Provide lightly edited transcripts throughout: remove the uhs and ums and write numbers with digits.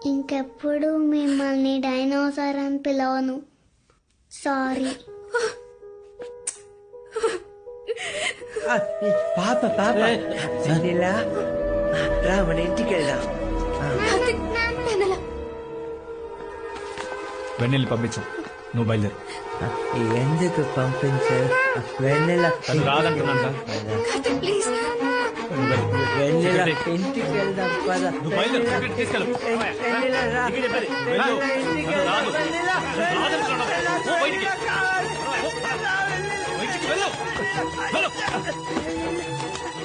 ఇంకెప్పుడు మిమ్మల్ని డైనోసార్ అని పిలవను. సారీ. పాప పాప వెన్నెలా రా మన ఇంటికి వెళ్దాం. వెన్నెల్ని పంపించు, నువ్వు బయలుదేరు. ఎందుకు పంపించారు? వెన్నెల రాదంటున్నాను. వెన్నెల ఇంటికి వెళ్దాం పద. నువ్వు బయలుదేరు, తీసుకెళ్ళు. వెన్నెల రా.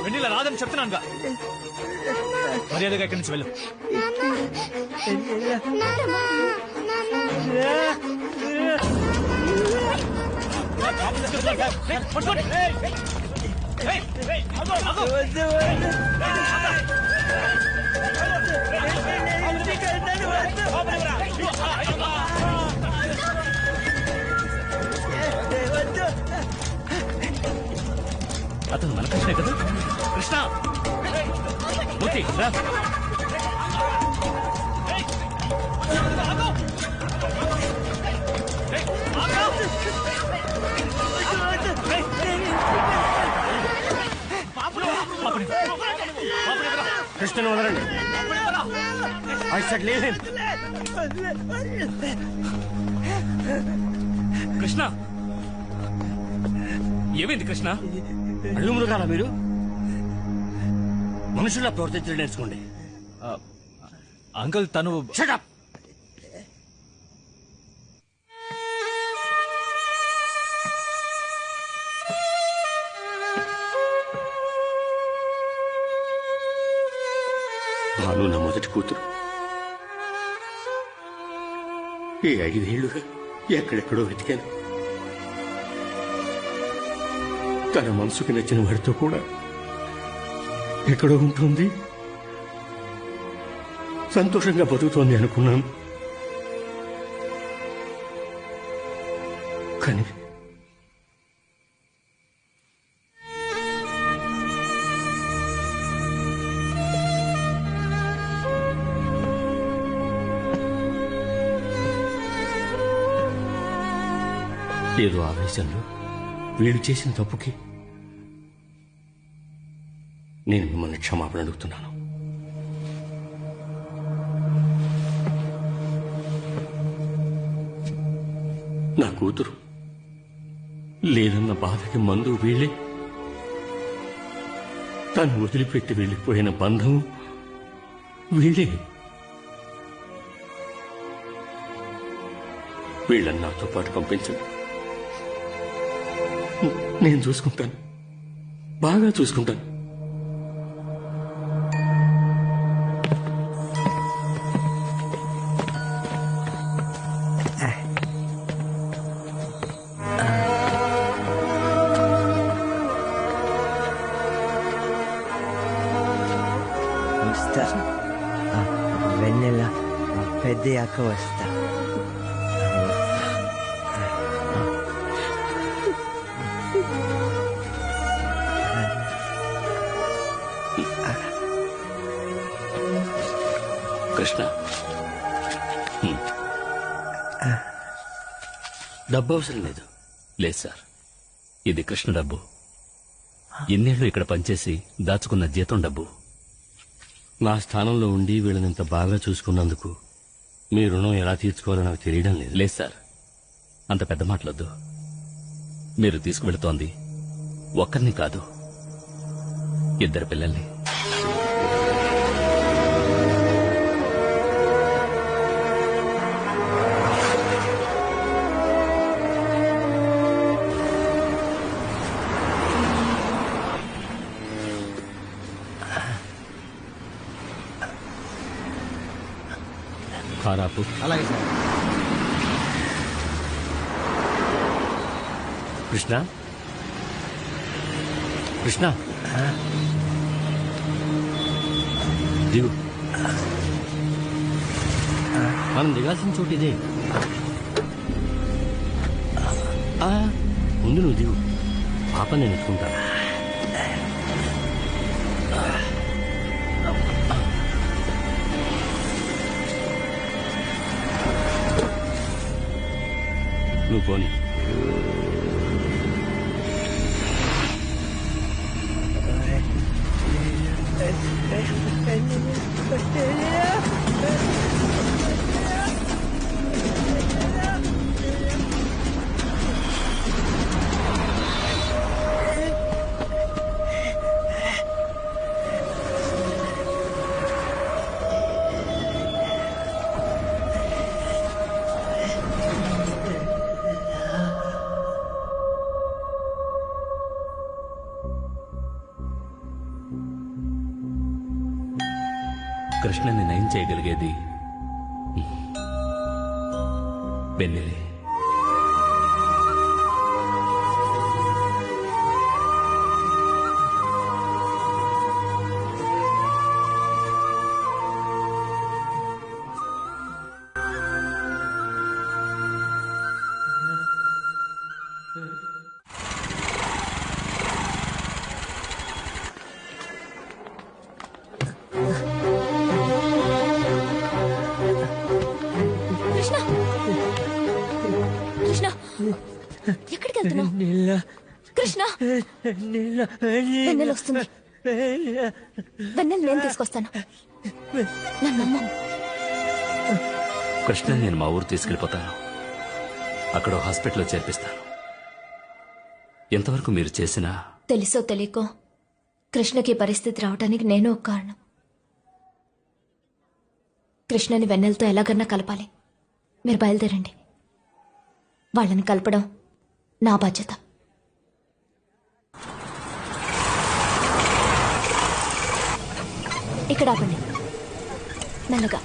వెన్నెల రాదని చెప్తున్నానుగా, మర్యాదగా ఇక్కడి నుంచి వెళ్ళు. అతను మన కృష్ణే కదా? కృష్ణ మూర్తి రా. కృష్ణను వదలండి. I said leave him. Krishna ఏమైంది? కృష్ణ అడుగు మృగాలా మీరు? మనుషుల్లా ప్రవర్తించడం నేర్చుకోండి. అంకుల్ తను Shut up. భాను నా మొదటి కూతురు. ఈ 5 ఏళ్లుగా ఎక్కడెక్కడో వెతికాను. తన మనసుకు నచ్చిన వాడితో కూడా ఎక్కడో ఉంటుంది, సంతోషంగా బతుకుతోంది అనుకున్నాను. కానీ ఏదో ఆవేశంలో వీళ్ళు చేసిన తప్పుకి నేను మిమ్మల్ని క్షమాపణ అడుగుతున్నాను. నా కూతురు లేదన్న బాధకి మందు వీళ్ళే, తను వదిలిపెట్టి వెళ్ళిపోయిన బంధం వీళ్ళే. వీళ్ళని నాతో పాటు పంపించండి. నేను చూసుకుంటాను, బాగా చూసుకుంటాను. వస్తా. వెన్నెల పెద్దయాక వస్తా. కృష్ణ, డబ్బు అవసరం లేదు. లేదు సార్, ఇది కృష్ణ డబ్బు. ఎన్నేళ్లు ఇక్కడ పనిచేసి దాచుకున్న జీతం డబ్బు. నా స్థానంలో ఉండి వీళ్ళని ఇంత బాగా చూసుకున్నందుకు మీ రుణం ఎలా తీర్చుకోవాలో నాకు తెలియడం లేదు. లేదు సార్, అంత పెద్ద మాటలొద్దు. మీరు తీసుకువెళుతోంది ఒక్కరిని కాదు, 2 పిల్లల్ని. కారాపు. అలాగే సార్. కృష్ణ, కృష్ణ దిగు. మనం దిగాల్సిన చోటు ఇదే. ముందు నువ్వు దిగు, పాప నేను ఎత్తుకుంటాను. నువ్వు పోనీ. కృష్ణని నయం చేయగలిగేది వెన్నెలే. కృష్ణ కృష్ణ ఎక్కడికి వెళ్తున్నావు? కృష్ణ వెన్నెల వస్తుంది. వెన్నెల నేను తీసుకొస్తాను. నన్ను నమ్ము. కృష్ణని నేను మా ఊరు తీసుకెళ్ళిపోతాను. అక్కడ హాస్పిటల్లో చేర్పిస్తాను. ఎంతవరకు మీరు చేసినా తెలుసో తెలియకో కృష్ణకి పరిస్థితి రావడానికి నేను ఒక కారణం. కృష్ణని వెన్నెలతో ఎలాగన్నా కలపాలి. మీరు బయలుదేరండి. వాళ్ళని కలపడం నా బాధ్యత. ఇక్కడ ఆపండి. మెల్లగా.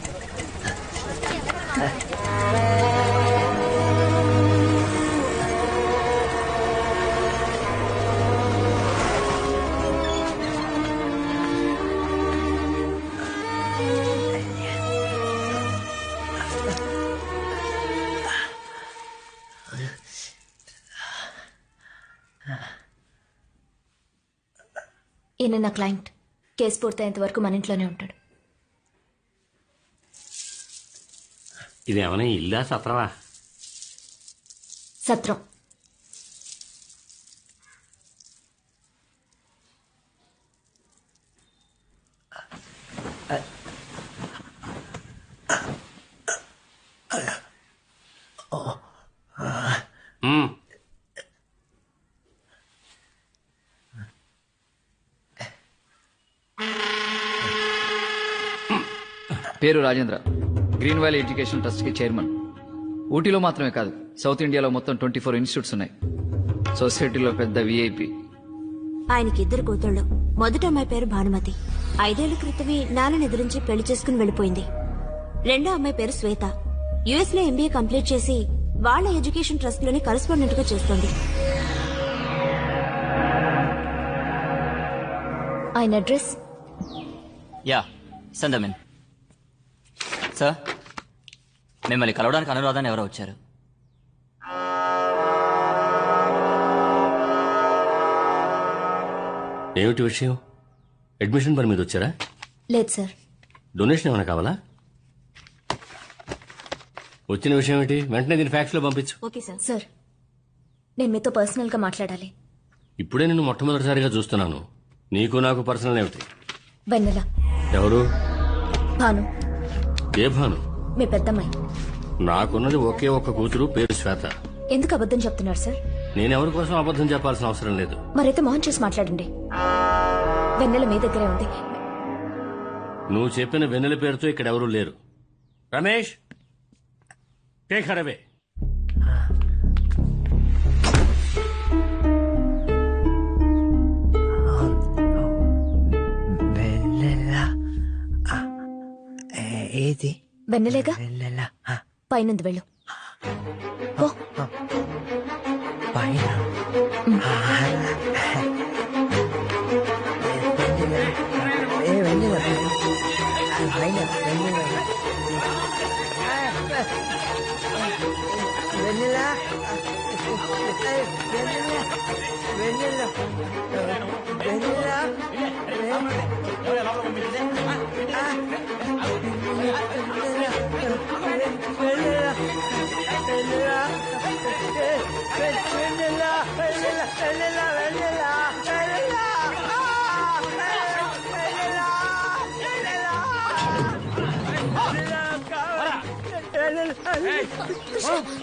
ఈయన నా క్లయింట్. కేసు పూర్తయ్యేంత వరకు మన ఇంట్లోనే ఉంటాడు. ఇదేమన్నా ఇల్లా సత్రవా? సత్రం. పేరు Rajendra. Green valley education trust కి చైర్మన్. ఊటీలో మాత్రమే కాదు, సౌత్ ఇండియాలో మొత్తం 24 ఇన్స్టిట్యూట్స్ ఉన్నాయి. సొసైటీలో పెద్ద విఐపి. ఆయనకి 2 కూతుళ్ళు. మొదటి అమ్మాయి పేరు భానుమతి. 5 ఏళ్ల క్రితమే నాన్నని ఎదిరించి పెళ్లి చేసుకుని వెళ్లిపోయింది. రెండో అమ్మాయి పేరు శ్వేత. యుఎస్ లో ఎంబీఏ కంప్లీట్ చేసి వాళ్ళ ఎడ్యుకేషన్ ట్రస్ట్ లోనే కరెస్పాండెంట్ గా చేస్తోంది. ఆయన అడ్రస్? యా, సందమిన్. సార్, మిమ్మల్ని కలవడానికి అనురాధాన్ని ఎవరో వచ్చారు. ఏమిటి విషయం? అడ్మిషన్ పని మీద వచ్చారా? లేదు సార్. డొనేషన్ ఏమైనా కావాలా? వచ్చిన విషయం ఏంటి? వెంటనే దీన్ని ఫ్యాక్స్ లో పంపించు. Okay sir. సార్, నేను మీతో పర్సనల్ గా మాట్లాడాలి. ఇప్పుడే నిన్ను మొట్టమొదటిసారిగా చూస్తున్నాను. నీకు నాకు పర్సనల్ ఏమిటి? వెన్నెల. ఎవరు? భాను. ఏ భాను? మీ పెద్దమ్మాయి. నాకున్నది ఒకే ఒక్క కూతురు, పేరు శ్వేత. ఎందుకు అబద్ధం చెప్తున్నారు సార్? నేనెవరి కోసం అబద్ధం చెప్పాల్సిన అవసరం లేదు. మరైతే మోహన్ చేసి మాట్లాడండి. వెన్నెల మీ దగ్గరే ఉంది. నువ్వు చెప్పిన వెన్నెల పేరుతో ఇక్కడ ఎవరూ లేరు. Ramesh, take her away. ఏది? వెన్నెలేగా. పైనుంది వెళ్ళు. పో. పైన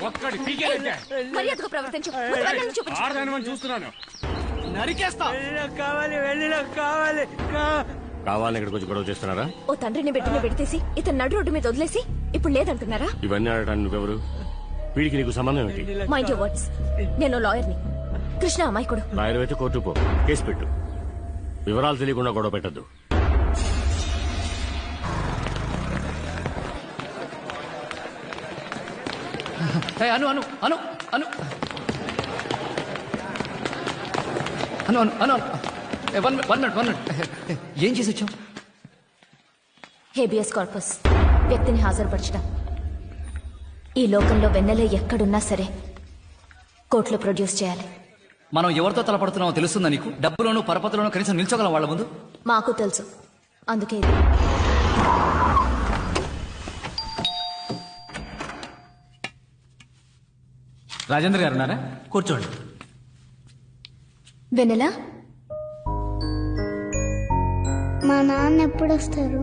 ఒక్కడి పీకేనంటే మర్యాదగా ప్రవర్తించు. ముందు వెన్నెలను చూపించు. ఆడదానివని చూస్తున్నాను. నరికేస్తా. కావాలి కావాలని ఇక్కడికి వచ్చి గొడవ చేస్తున్నారా? ఓ తండ్రిని బిడ్డని విడతీసి ఇతను నడు రోడ్డు మీద వదిలేసి ఇప్పుడు లేదంటున్నారా? ఇవన్నీ ఆడటానికి నువ్వెవరు? వీడికి నీకు సంబంధం ఏంటి? Mind your words. నేను లాయర్ని. కృష్ణ అమాయకుడు. లాయర్ అయితే కోర్టు పో, కేసు పెట్టు. వివరాలు తెలియకుండా గొడవ పెట్టద్దు. అను అను అను అను అను అను అను వన్ మినిట్ ఏం చేసి వచ్చావు? హేబియస్ కార్పస్, వ్యక్తిని హాజరుపరచడం. ఈ లోకంలో వెన్నెలే ఎక్కడున్నా సరే కోర్టులో ప్రొడ్యూస్ చేయాలి. మనం ఎవరితో తలపడుతున్నామో తెలుస్తుందా నీకు? డబ్బులోనూ పరపతిలోనూ కనీసం నిల్చోగలం వాళ్ళ ముందు? మాకు తెలుసు, అందుకే ఇది. రాజేంద్ర గారు ఉన్నారా? కూర్చోండి. వెన్నెల, మా నాన్న ఎప్పుడు వస్తారు?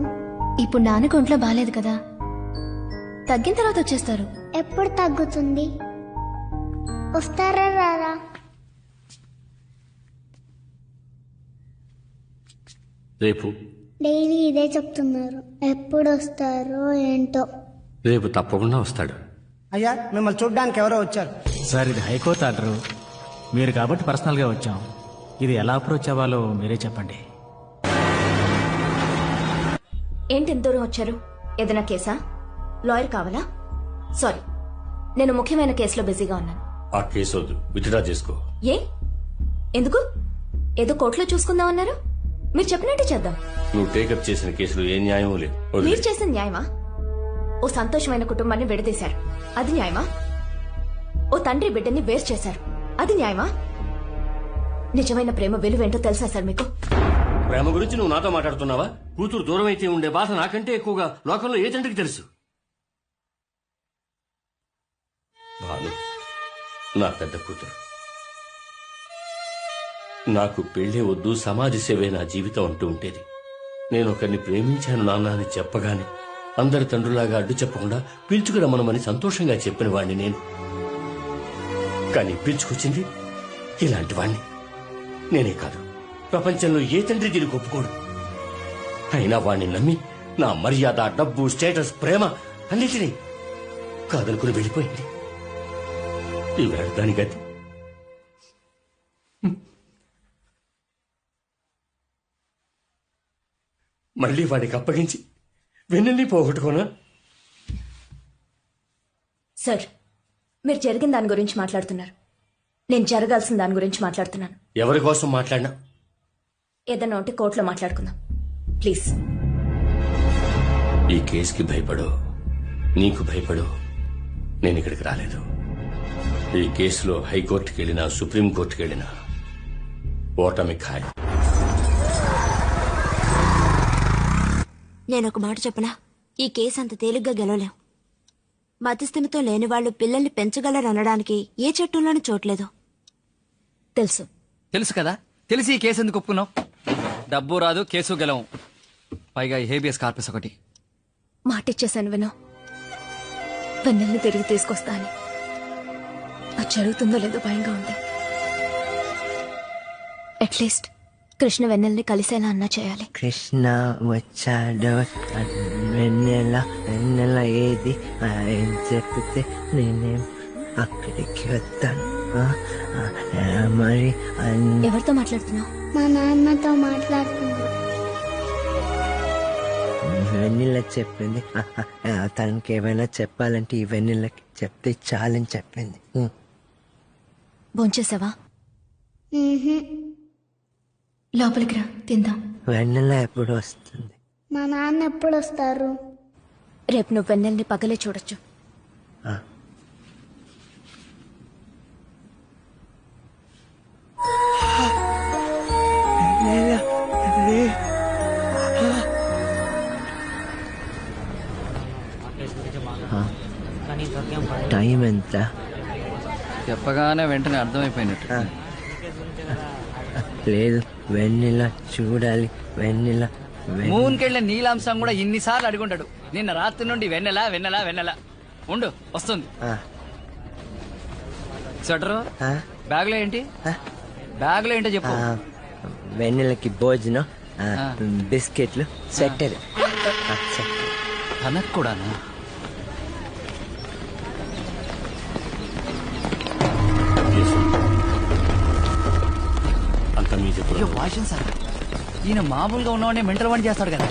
ఇప్పుడు నాన్నకు ఒంట్లో బాలేదు కదా, తగ్గిన తర్వాత వచ్చేస్తారు. ఎప్పుడు తగ్గుతుంది? వస్తారా రారా? రేపు. డైలీ ఇదే చెప్తున్నారు. ఎప్పుడు వస్తారో ఏంటో. రేపు తప్పకుండా వస్తాడు. అయ్యా, మిమ్మల్ని చూడ్డానికి ఎవరో వచ్చారు. సార్, ఇది హైకోర్టు ఆర్డరు. మీరు కాబట్టి పర్సనల్గా వచ్చాం. ఇది ఎలా అప్రోచ్ అవ్వాలో మీరే చెప్పండి. ఏంటి ఎంత దూరం వచ్చారు? ఏదైనా కేసా? లాయర్ కావాలా? సారీ, నేను ముఖ్యమైన కేసులో బిజీగా ఉన్నాను. ఆ కేసు వద్దు, విత్డ్రా చేసుకో. ఏ? ఎందుకు? ఏదో కోర్టులో చూసుకుందాం అన్నారు. మీరు చెప్పినట్టే చేద్దాం. నువ్వు టేకప్ చేసిన కేసులో ఏ న్యాయం లేదు. వదిలేయ్. మీరు చేసిన న్యాయమా? ఓ సంతోషమైన కుటుంబాన్ని విడదీశారు, అది న్యాయమా? ఓ తండ్రి బిడ్డని వేరు చేశారు, అది న్యాయమా? నిజమైన ప్రేమ విలువేంటో తెలుసా సార్ మీకు? ప్రేమ గురించి నువ్వు నాతో మాట్లాడుతున్నావా? కూతురు దూరం అయితే ఉండే బాధ నాకంటే ఎక్కువగా లోకంలో ఏ తండ్రికి తెలుసు? భాను నా పెద్ద కూతురు. నాకు పెళ్లే వద్దు, సమాజ సేవే నా జీవితం అంటూ ఉండేది. నేను ఒకరిని ప్రేమించాను నాన్న అని చెప్పగానే అందరి తండ్రులాగా అడ్డు చెప్పకుండా పిలుచుకురమ్మనమని సంతోషంగా చెప్పిన వాణ్ణి నేను. కానీ పిలుచుకొచ్చింది ఇలాంటి వాణ్ణి. నేనే కాదు, ప్రపంచంలో ఏ తండ్రి దీనికి ఒప్పుకోడు. అయినా వాణ్ణి నమ్మి నా మర్యాద, డబ్బు, స్టేటస్, ప్రేమ అన్నిటినీ కాదనుకుని వెళ్ళిపోయింది. ఈవేళ దాని గతి. మళ్ళీ వాడికి అప్పగించి వెన్నెల్ని పోగొట్టుకోనా? సార్, మీరు జరిగిన దాని గురించి మాట్లాడుతున్నారు, నేను జరగాల్సిన దాని గురించి మాట్లాడుతున్నాను. ఎవరి కోసం మాట్లాడినా? ఏదన్నా ఉంటే కోర్టులో మాట్లాడుకుందాం ప్లీజ్. ఈ కేసుకి భయపడో, నీకు భయపడో నేను ఇక్కడికి రాలేదు. ఈ కేసులో హైకోర్టుకి వెళ్ళినా, సుప్రీంకోర్టుకి వెళ్ళినా ఓటమి ఖాయం. నేనొక మాట చెప్పనా? ఈ కేసు అంత తేలిగ్గా గెలవలేం. మతిస్థిమితో లేని వాళ్ళు పిల్లల్ని పెంచగలరనడానికి ఏ చట్టంలోనూ చోట్లేదు. తెలుసు. తెలుసు కదా, తెలిసి ఈ కేసు ఎందుకు ఒప్పుకున్నావు? డబ్బు రాదు, కేసు గెలవం, పైగా ఈ హేబియస్ కార్పస్ ఒకటి. మాటిచ్చేశాను వినో, వెన్నెల్ని తిరిగి తీసుకొస్తా అని. అది జరుగుతుందో లేదో భయంగా ఉంది. అట్లీస్ట్ కృష్ణ వెన్నెల్ని కలిసేలా అన్నా చేయాలి. కృష్ణ వచ్చాడు, వెన్నెల ఏది ఏం చెప్తే నేనేం అక్కడికి వస్తాను. మరి ఎవరితో మాట్లాడుతున్నావు? మా నాన్నతో మాట్లాడుతున్నా. వెన్నెల చెప్పింది తనకి ఏమైనా చెప్పాలంటే ఈ వెన్నెలకి చెప్తే చాలని చెప్పింది. భోంచేసావా? లోపలికి రా, తిందాం. వెన్నెల ఎప్పుడు వస్తుంది? మా నాన్న ఎప్పుడు వస్తారు? రేపు నువ్వు వెన్నెల్ని పగలే చూడొచ్చు. టైం ఎంత? చెప్పగానే వెంటనే అర్థమైపోయినట్టు. లేదు వెన్నెల చూడాలి వెన్నెల మూన్కెళ్ళిన నీలాంశం కూడా ఇన్నిసార్లు అడుగుంటాడు. నిన్న రాత్రి నుండి వెన్నెలా వెన్నెలా వెన్నెలా. ఉండు వస్తుంది. స్వెటరు బ్యాగ్ లో ఏంటి? బ్యాగ్ లో ఏంటో చెప్పు. వెన్నెలకి భోజనం, బిస్కెట్లు, స్వెటర్. తనకు కూడానా? అంత మీ చెప్పు. వాషన్ సార్, ఈయన మామూలుగా ఉన్నవాడిని మెంటల్ వాడిని చేస్తాడు కదా.